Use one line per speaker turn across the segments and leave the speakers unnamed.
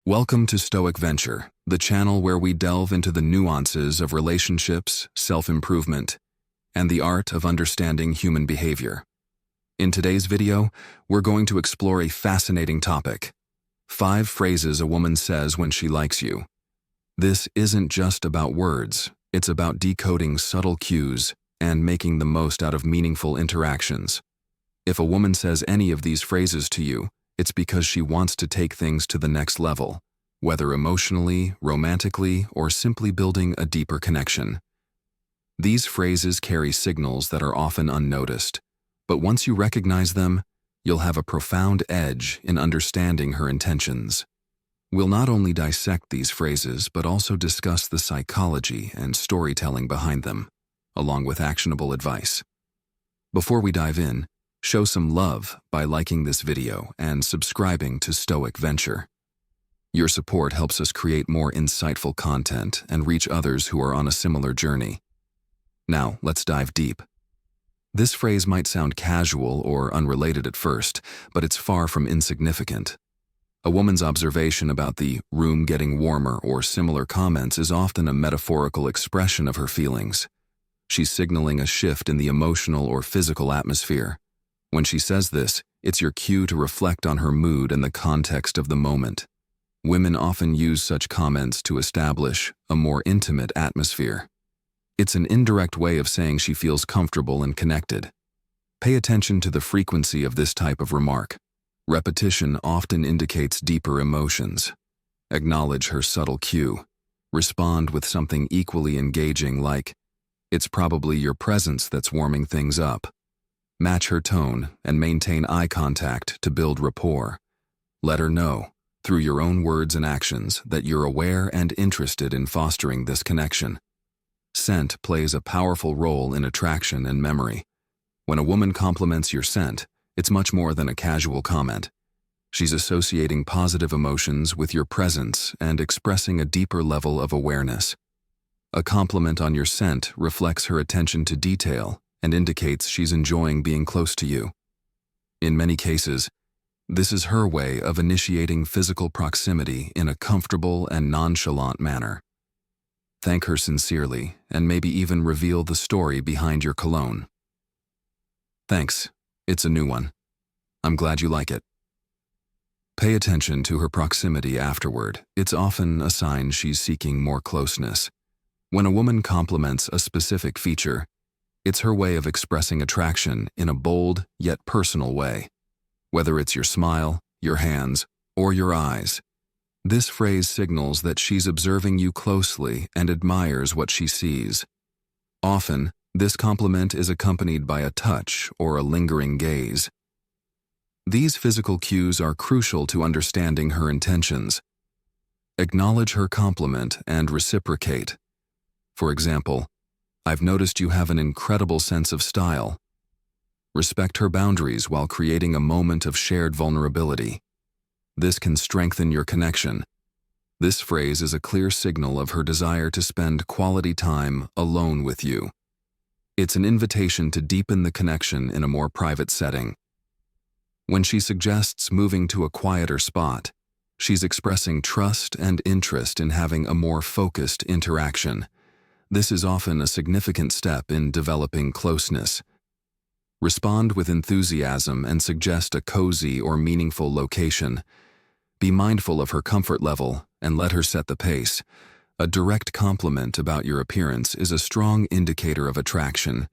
Welcome to Stoic Venture, the channel where we delve into the nuances of relationships, self-improvement, and the art of understanding human behavior. In today's video, we're going to explore a fascinating topic: 5 phrases a woman says when she likes you. This isn't just about words, it's about decoding subtle cues and making the most out of meaningful interactions. If a woman says any of these phrases to you, it's because she wants to take things to the next level, whether emotionally, romantically, or simply building a deeper connection. These phrases carry signals that are often unnoticed, but once you recognize them, you'll have a profound edge in understanding her intentions. We'll not only dissect these phrases, but also discuss the psychology and storytelling behind them, along with actionable advice. Before we dive in, show some love by liking this video and subscribing to Stoic Venture. Your support helps us create more insightful content and reach others who are on a similar journey. Now, let's dive deep. This phrase might sound casual or unrelated at first, but it's far from insignificant. A woman's observation about the room getting warmer or similar comments is often a metaphorical expression of her feelings. She's signaling a shift in the emotional or physical atmosphere. When she says this, it's your cue to reflect on her mood and the context of the moment. Women often use such comments to establish a more intimate atmosphere. It's an indirect way of saying she feels comfortable and connected. Pay attention to the frequency of this type of remark. Repetition often indicates deeper emotions. Acknowledge her subtle cue. Respond with something equally engaging like, "It's probably your presence that's warming things up." Match her tone and maintain eye contact to build rapport. Let her know, through your own words and actions, that you're aware and interested in fostering this connection. Scent plays a powerful role in attraction and memory. When a woman compliments your scent, it's much more than a casual comment. She's associating positive emotions with your presence and expressing a deeper level of awareness. A compliment on your scent reflects her attention to detail and indicates she's enjoying being close to you. In many cases, this is her way of initiating physical proximity in a comfortable and nonchalant manner. Thank her sincerely and maybe even reveal the story behind your cologne. "Thanks, it's a new one. I'm glad you like it." Pay attention to her proximity afterward. It's often a sign she's seeking more closeness. When a woman compliments a specific feature, it's her way of expressing attraction in a bold yet personal way. Whether it's your smile, your hands, or your eyes, this phrase signals that she's observing you closely and admires what she sees. Often, this compliment is accompanied by a touch or a lingering gaze. These physical cues are crucial to understanding her intentions. Acknowledge her compliment and reciprocate. For example, "I've noticed you have an incredible sense of style." Respect her boundaries while creating a moment of shared vulnerability. This can strengthen your connection. This phrase is a clear signal of her desire to spend quality time alone with you. It's an invitation to deepen the connection in a more private setting. When she suggests moving to a quieter spot, she's expressing trust and interest in having a more focused interaction. This is often a significant step in developing closeness. Respond with enthusiasm and suggest a cozy or meaningful location. Be mindful of her comfort level and let her set the pace. A direct compliment about your appearance is a strong indicator of attraction.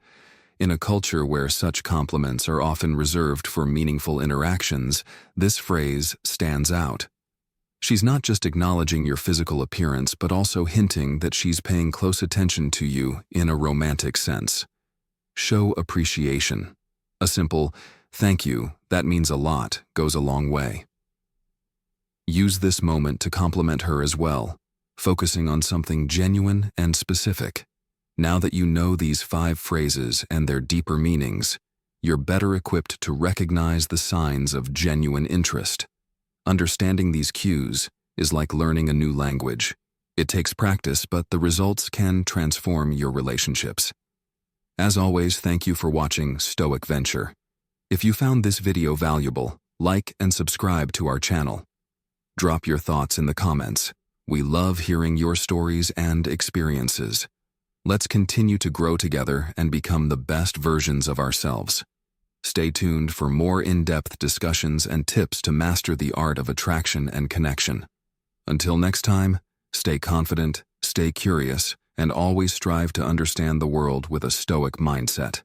In a culture where such compliments are often reserved for meaningful interactions, this phrase stands out. She's not just acknowledging your physical appearance, but also hinting that she's paying close attention to you in a romantic sense. Show appreciation. A simple, "Thank you, that means a lot," goes a long way. Use this moment to compliment her as well, focusing on something genuine and specific. Now that you know these 5 phrases and their deeper meanings, you're better equipped to recognize the signs of genuine interest. Understanding these cues is like learning a new language. It takes practice, but the results can transform your relationships. As always, thank you for watching Stoic Venture. If you found this video valuable, like and subscribe to our channel. Drop your thoughts in the comments. We love hearing your stories and experiences. Let's continue to grow together and become the best versions of ourselves. Stay tuned for more in-depth discussions and tips to master the art of attraction and connection. Until next time, stay confident, stay curious, and always strive to understand the world with a Stoic mindset.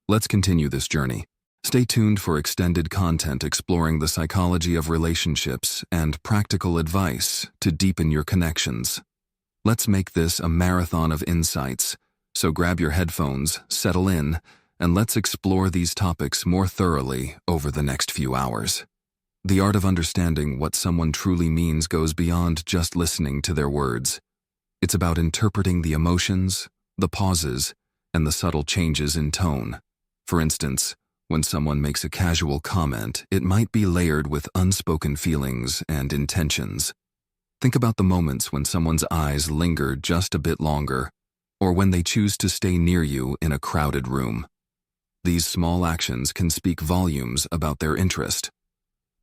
Let's continue this journey. Stay tuned for extended content exploring the psychology of relationships and practical advice to deepen your connections. Let's make this a marathon of insights, so grab your headphones, settle in, and let's explore these topics more thoroughly over the next few hours. The art of understanding what someone truly means goes beyond just listening to their words. It's about interpreting the emotions, the pauses, and the subtle changes in tone. For instance, when someone makes a casual comment, it might be layered with unspoken feelings and intentions. Think about the moments when someone's eyes linger just a bit longer, or when they choose to stay near you in a crowded room. These small actions can speak volumes about their interest.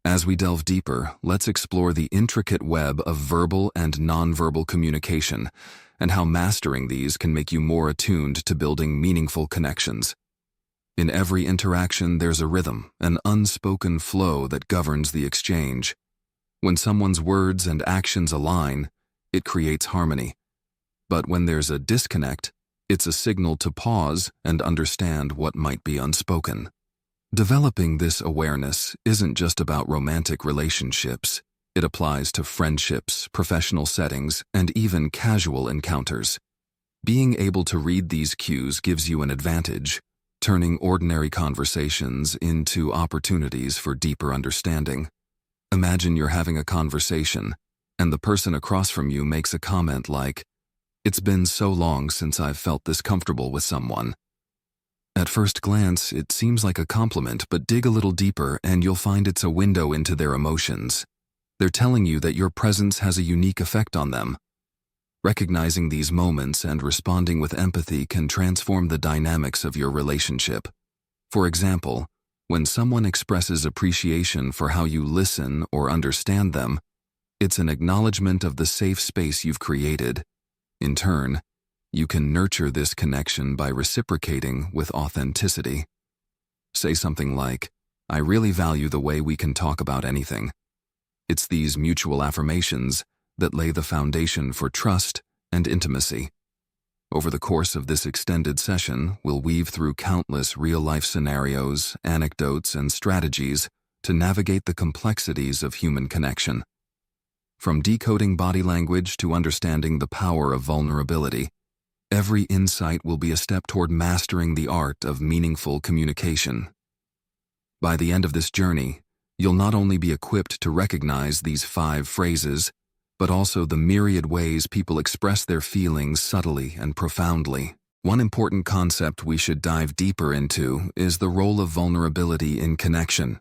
As we delve deeper, let's explore the intricate web of verbal and nonverbal communication and how mastering these can make you more attuned to building meaningful connections. In every interaction, there's a rhythm, an unspoken flow that governs the exchange. When someone's words and actions align, it creates harmony. But when there's a disconnect, it's a signal to pause and understand what might be unspoken. Developing this awareness isn't just about romantic relationships. It applies to friendships, professional settings, and even casual encounters. Being able to read these cues gives you an advantage, turning ordinary conversations into opportunities for deeper understanding. Imagine you're having a conversation, and the person across from you makes a comment like, "It's been so long since I've felt this comfortable with someone." At first glance, it seems like a compliment, but dig a little deeper and you'll find it's a window into their emotions. They're telling you that your presence has a unique effect on them. Recognizing these moments and responding with empathy can transform the dynamics of your relationship. For example, when someone expresses appreciation for how you listen or understand them, it's an acknowledgement of the safe space you've created. In turn, you can nurture this connection by reciprocating with authenticity. Say something like, "I really value the way we can talk about anything." It's these mutual affirmations that lay the foundation for trust and intimacy. Over the course of this extended session, we'll weave through countless real-life scenarios, anecdotes, and strategies to navigate the complexities of human connection. From decoding body language to understanding the power of vulnerability, every insight will be a step toward mastering the art of meaningful communication. By the end of this journey, you'll not only be equipped to recognize these 5 phrases, but also the myriad ways people express their feelings subtly and profoundly. One important concept we should dive deeper into is the role of vulnerability in connection.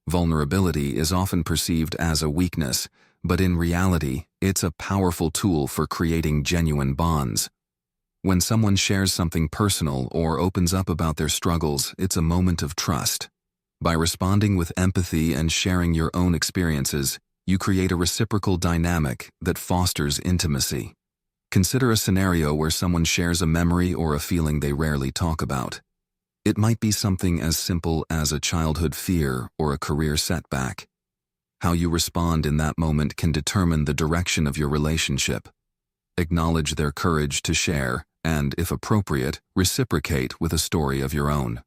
Vulnerability is often perceived as a weakness, but in reality, it's a powerful tool for creating genuine bonds. When someone shares something personal or opens up about their struggles, it's a moment of trust. By responding with empathy and sharing your own experiences, you create a reciprocal dynamic that fosters intimacy. Consider a scenario where someone shares a memory or a feeling they rarely talk about. It might be something as simple as a childhood fear or a career setback. How you respond in that moment can determine the direction of your relationship. Acknowledge their courage to share, and, if appropriate, reciprocate with a story of your own.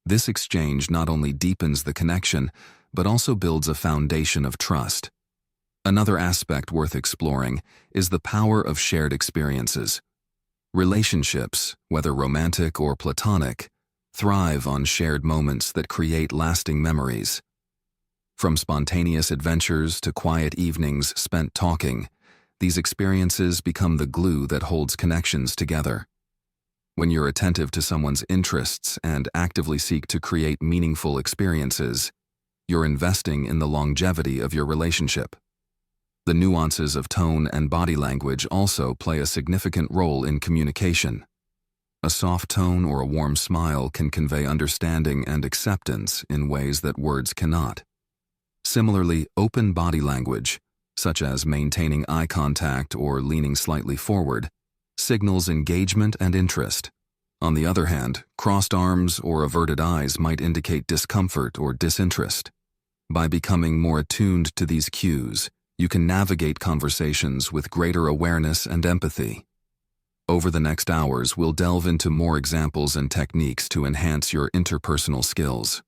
This exchange not only deepens the connection, but also builds a foundation of trust. Another aspect worth exploring is the power of shared experiences. Relationships, whether romantic or platonic, thrive on shared moments that create lasting memories. From spontaneous adventures to quiet evenings spent talking, these experiences become the glue that holds connections together. When you're attentive to someone's interests and actively seek to create meaningful experiences, you're investing in the longevity of your relationship. The nuances of tone and body language also play a significant role in communication. A soft tone or a warm smile can convey understanding and acceptance in ways that words cannot. Similarly, open body language, such as maintaining eye contact or leaning slightly forward, signals engagement and interest. On the other hand, crossed arms or averted eyes might indicate discomfort or disinterest. By becoming more attuned to these cues, you can navigate conversations with greater awareness and empathy. Over the next hours, we'll delve into more examples and techniques to enhance your interpersonal skills.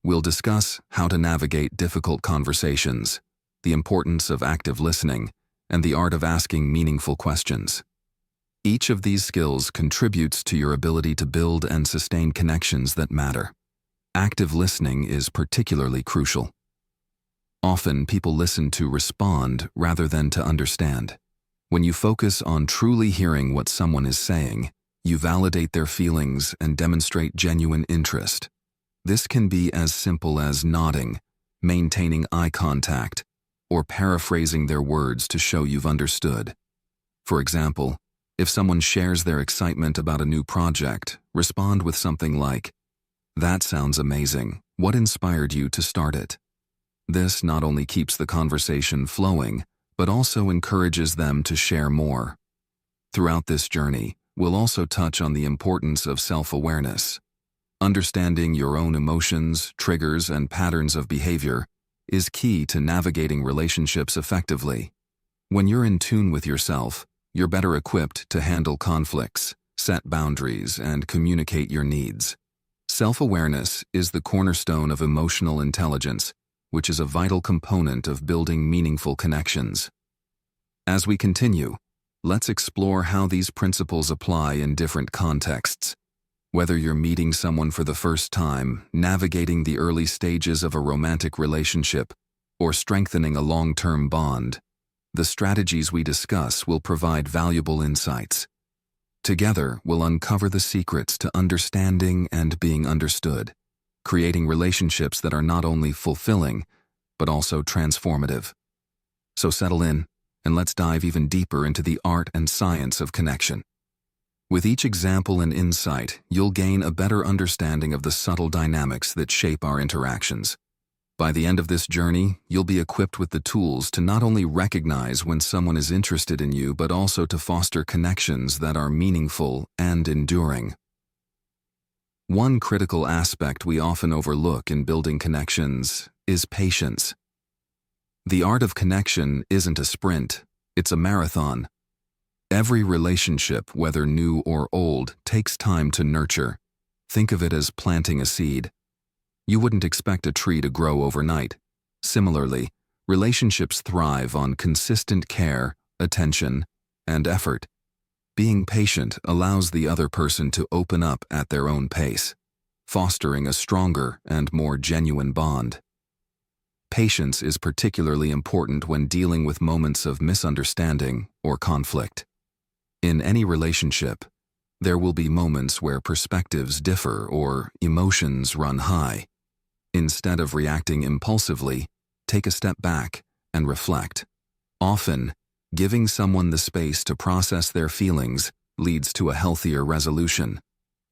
We'll discuss how to navigate difficult conversations, the importance of active listening, and the art of asking meaningful questions. Each of these skills contributes to your ability to build and sustain connections that matter. Active listening is particularly crucial. Often, people listen to respond rather than to understand. When you focus on truly hearing what someone is saying, you validate their feelings and demonstrate genuine interest. This can be as simple as nodding, maintaining eye contact, or paraphrasing their words to show you've understood. For example, if someone shares their excitement about a new project, respond with something like, "That sounds amazing. What inspired you to start it?" This not only keeps the conversation flowing, but also encourages them to share more. Throughout this journey, we'll also touch on the importance of self-awareness. Understanding your own emotions, triggers, and patterns of behavior is key to navigating relationships effectively. When you're in tune with yourself, you're better equipped to handle conflicts, set boundaries, and communicate your needs. Self-awareness is the cornerstone of emotional intelligence, which is a vital component of building meaningful connections. As we continue, let's explore how these principles apply in different contexts. Whether you're meeting someone for the first time, navigating the early stages of a romantic relationship, or strengthening a long-term bond, the strategies we discuss will provide valuable insights. Together, we'll uncover the secrets to understanding and being understood, creating relationships that are not only fulfilling, but also transformative. So settle in, and let's dive even deeper into the art and science of connection. With each example and insight, you'll gain a better understanding of the subtle dynamics that shape our interactions. By the end of this journey, you'll be equipped with the tools to not only recognize when someone is interested in you, but also to foster connections that are meaningful and enduring. One critical aspect we often overlook in building connections is patience. The art of connection isn't a sprint, it's a marathon. Every relationship, whether new or old, takes time to nurture. Think of it as planting a seed. You wouldn't expect a tree to grow overnight. Similarly, relationships thrive on consistent care, attention, and effort. Being patient allows the other person to open up at their own pace, fostering a stronger and more genuine bond. Patience is particularly important when dealing with moments of misunderstanding or conflict. In any relationship, there will be moments where perspectives differ or emotions run high. Instead of reacting impulsively, take a step back and reflect. Often, giving someone the space to process their feelings leads to a healthier resolution.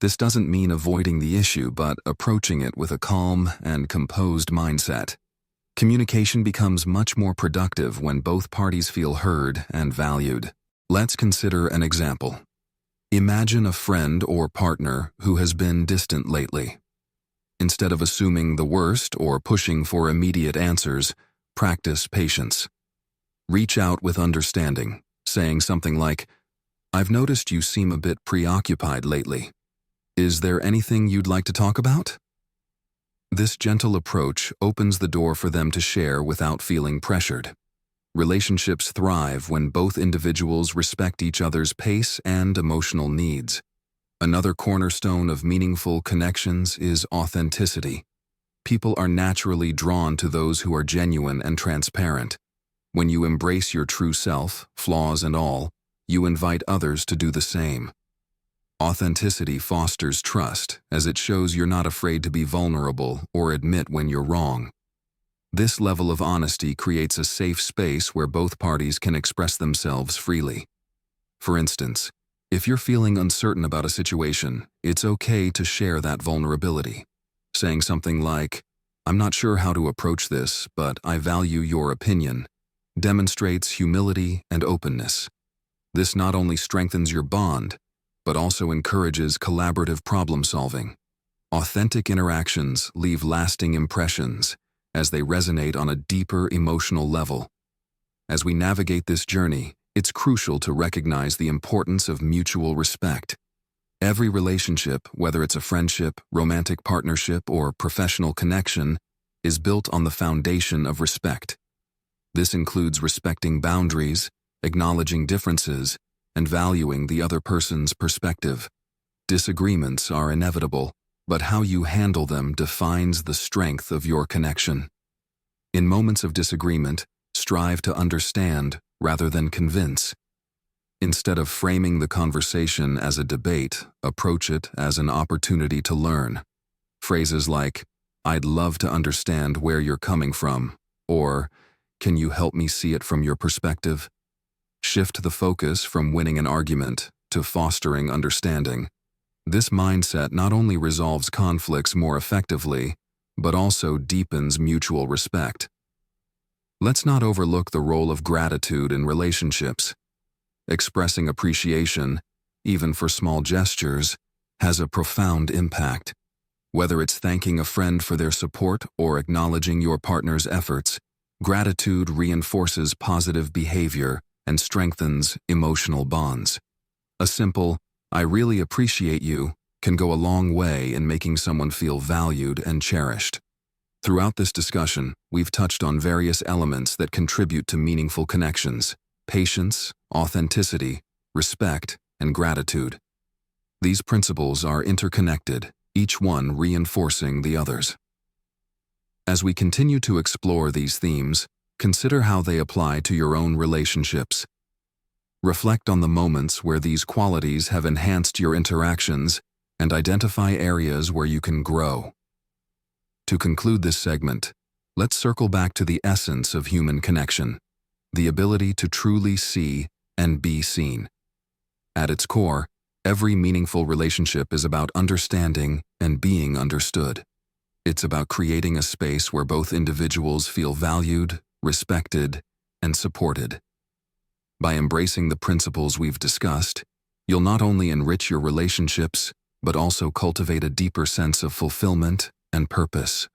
This doesn't mean avoiding the issue, but approaching it with a calm and composed mindset. Communication becomes much more productive when both parties feel heard and valued. Let's consider an example. Imagine a friend or partner who has been distant lately. Instead of assuming the worst or pushing for immediate answers, practice patience. Reach out with understanding, saying something like, "I've noticed you seem a bit preoccupied lately. Is there anything you'd like to talk about?" This gentle approach opens the door for them to share without feeling pressured. Relationships thrive when both individuals respect each other's pace and emotional needs. Another cornerstone of meaningful connections is authenticity. People are naturally drawn to those who are genuine and transparent. When you embrace your true self, flaws and all, you invite others to do the same. Authenticity fosters trust, as it shows you're not afraid to be vulnerable or admit when you're wrong. This level of honesty creates a safe space where both parties can express themselves freely. For instance, if you're feeling uncertain about a situation, it's okay to share that vulnerability. Saying something like, "I'm not sure how to approach this, but I value your opinion," demonstrates humility and openness. This not only strengthens your bond, but also encourages collaborative problem-solving. Authentic interactions leave lasting impressions as they resonate on a deeper emotional level. As we navigate this journey, it's crucial to recognize the importance of mutual respect. Every relationship, whether it's a friendship, romantic partnership, or professional connection, is built on the foundation of respect. This includes respecting boundaries, acknowledging differences, and valuing the other person's perspective. Disagreements are inevitable, but how you handle them defines the strength of your connection. In moments of disagreement, strive to understand rather than convince. Instead of framing the conversation as a debate, approach it as an opportunity to learn. Phrases like, "I'd love to understand where you're coming from," or, "Can you help me see it from your perspective?" Shift the focus from winning an argument to fostering understanding. This mindset not only resolves conflicts more effectively, but also deepens mutual respect. Let's not overlook the role of gratitude in relationships. Expressing appreciation, even for small gestures, has a profound impact. Whether it's thanking a friend for their support or acknowledging your partner's efforts, gratitude reinforces positive behavior and strengthens emotional bonds. A simple, "I really appreciate you," can go a long way in making someone feel valued and cherished. Throughout this discussion, we've touched on various elements that contribute to meaningful connections: patience, authenticity, respect, and gratitude. These principles are interconnected, each one reinforcing the others. As we continue to explore these themes, consider how they apply to your own relationships. Reflect on the moments where these qualities have enhanced your interactions and identify areas where you can grow. To conclude this segment, let's circle back to the essence of human connection: the ability to truly see and be seen. At its core, every meaningful relationship is about understanding and being understood. It's about creating a space where both individuals feel valued, respected, and supported. By embracing the principles we've discussed, you'll not only enrich your relationships, but also cultivate a deeper sense of fulfillment and purpose.